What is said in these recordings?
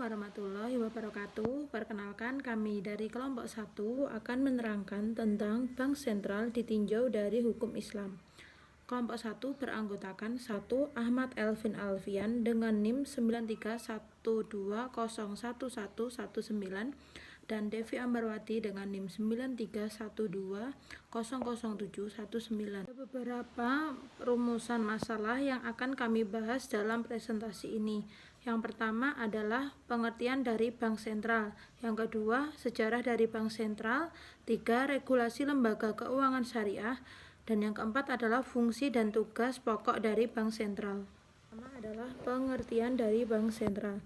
warahmatullahi wabarakatuh. Perkenalkan, kami dari kelompok 1 akan menerangkan tentang bank sentral ditinjau dari hukum Islam. Kelompok 1 beranggotakan 1. Ahmad Elvin Alfian dengan NIM 9312011119 dan Devi Ambarwati dengan NIM 9312000719. Ada beberapa rumusan masalah yang akan kami bahas dalam presentasi ini. Yang pertama adalah pengertian dari bank sentral. Yang kedua, sejarah dari bank sentral. 3. Regulasi lembaga keuangan syariah. Dan yang keempat adalah fungsi dan tugas pokok dari bank sentral. Pertama adalah pengertian dari bank sentral.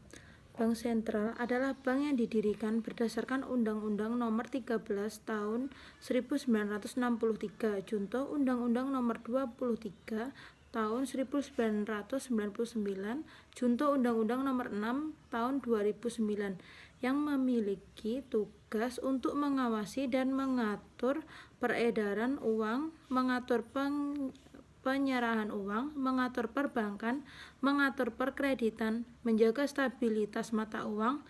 Bank sentral adalah bank yang didirikan berdasarkan Undang-Undang Nomor 13 Tahun 1963, junto Undang-Undang Nomor 23 Tahun 1999, junto Undang-Undang Nomor 6 Tahun 2009, yang memiliki tugas untuk mengawasi dan mengatur peredaran uang, mengatur penyerahan uang, mengatur perbankan, mengatur perkreditan, menjaga stabilitas mata uang,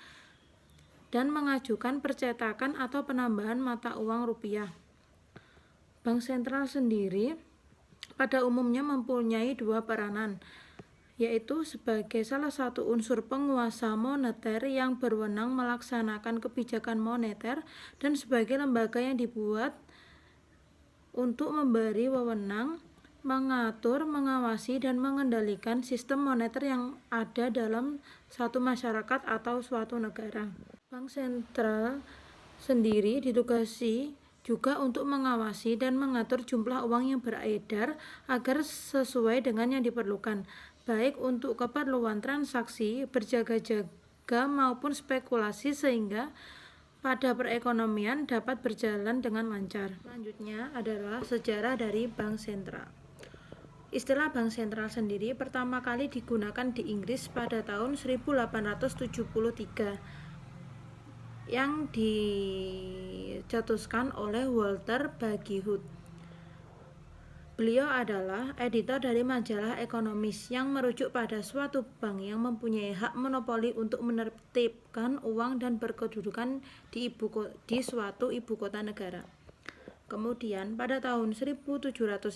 dan mengajukan percetakan atau penambahan mata uang rupiah. Bank sentral sendiri pada umumnya mempunyai dua peranan, yaitu sebagai salah satu unsur penguasa moneter yang berwenang melaksanakan kebijakan moneter dan sebagai lembaga yang dibuat untuk memberi wewenang mengatur, mengawasi, dan mengendalikan sistem moneter yang ada dalam satu masyarakat atau suatu negara. Bank sentral sendiri ditugasi juga untuk mengawasi dan mengatur jumlah uang yang beredar agar sesuai dengan yang diperlukan, baik untuk keperluan transaksi, berjaga-jaga maupun spekulasi, sehingga pada perekonomian dapat berjalan dengan lancar. Selanjutnya adalah sejarah dari bank sentral. Istilah bank sentral sendiri pertama kali digunakan di Inggris pada tahun 1873 yang dicetuskan oleh Walter Bagehot. Beliau adalah editor dari majalah Economist yang merujuk pada suatu bank yang mempunyai hak monopoli untuk menertibkan uang dan berkedudukan di suatu ibu kota negara. Kemudian pada tahun 1752,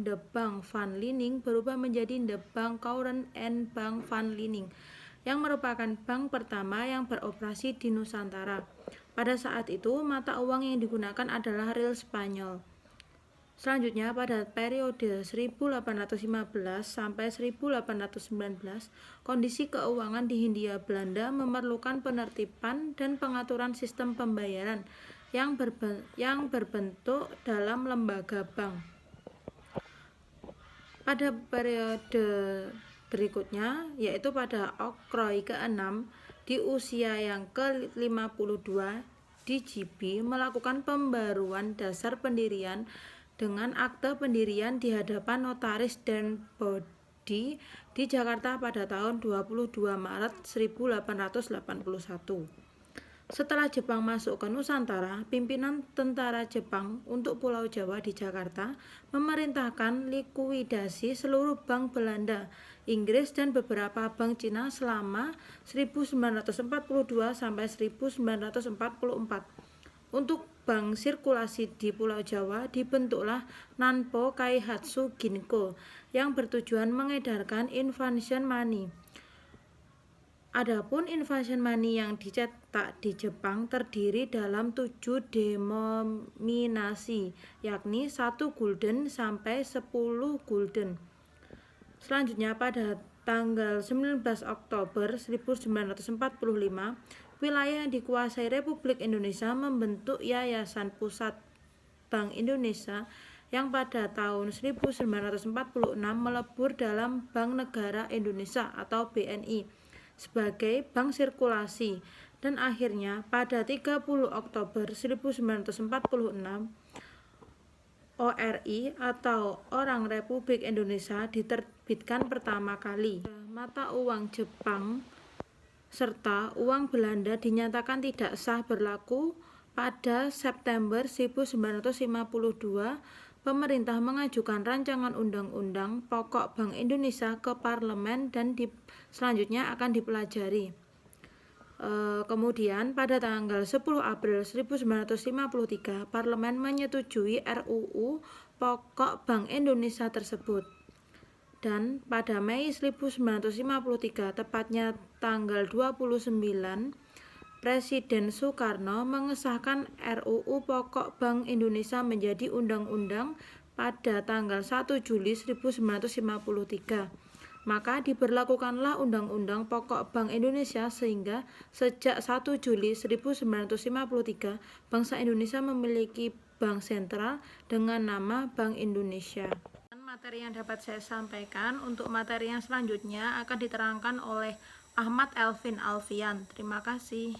The Bank van Leeuwen berubah menjadi The Bank Courant and Bank van Leeuwen, yang merupakan bank pertama yang beroperasi di Nusantara. Pada saat itu, mata uang yang digunakan adalah rial Spanyol. Selanjutnya, pada periode 1815 sampai 1819, kondisi keuangan di Hindia Belanda memerlukan penertiban dan pengaturan sistem pembayaran yang berbentuk dalam lembaga bank. Pada periode berikutnya, yaitu pada Oktroy ke-6, di usia yang ke-52, DGB melakukan pembaruan dasar pendirian dengan akte pendirian di hadapan notaris dan bodi di Jakarta pada tahun 22 Maret 1881. Setelah Jepang masuk ke Nusantara, pimpinan tentara Jepang untuk Pulau Jawa di Jakarta memerintahkan likuidasi seluruh bank Belanda, Inggris, dan beberapa bank Cina selama 1942 sampai 1944. Untuk bank sirkulasi di Pulau Jawa dibentuklah Nanpo Kaihatsu Ginko yang bertujuan mengedarkan infusion money. Adapun infusion money yang dicetak di Jepang terdiri dalam 7 denominasi, yakni 1 gulden sampai 10 gulden. Selanjutnya, pada tanggal 19 Oktober 1945, wilayah yang dikuasai Republik Indonesia membentuk Yayasan Pusat Bank Indonesia yang pada tahun 1946 melebur dalam Bank Negara Indonesia atau BNI sebagai bank sirkulasi, dan akhirnya pada 30 Oktober 1946 ORI atau Orang Republik Indonesia diterbitkan pertama kali. Mata uang Jepang serta uang Belanda dinyatakan tidak sah berlaku. Pada September 1952, pemerintah mengajukan rancangan undang-undang pokok Bank Indonesia ke parlemen dan selanjutnya akan dipelajari. Kemudian pada tanggal 10 April 1953 Parlemen menyetujui RUU Pokok Bank Indonesia tersebut. Dan pada Mei 1953, tepatnya tanggal 29, Presiden Soekarno mengesahkan RUU Pokok Bank Indonesia menjadi undang-undang pada tanggal 1 Juli 1953. Maka diberlakukanlah Undang-Undang Pokok Bank Indonesia sehingga sejak 1 Juli 1953 bangsa Indonesia memiliki bank sentral dengan nama Bank Indonesia. Materi yang dapat saya sampaikan untuk materi yang selanjutnya akan diterangkan oleh Ahmad Elvin Alfian. Terima kasih.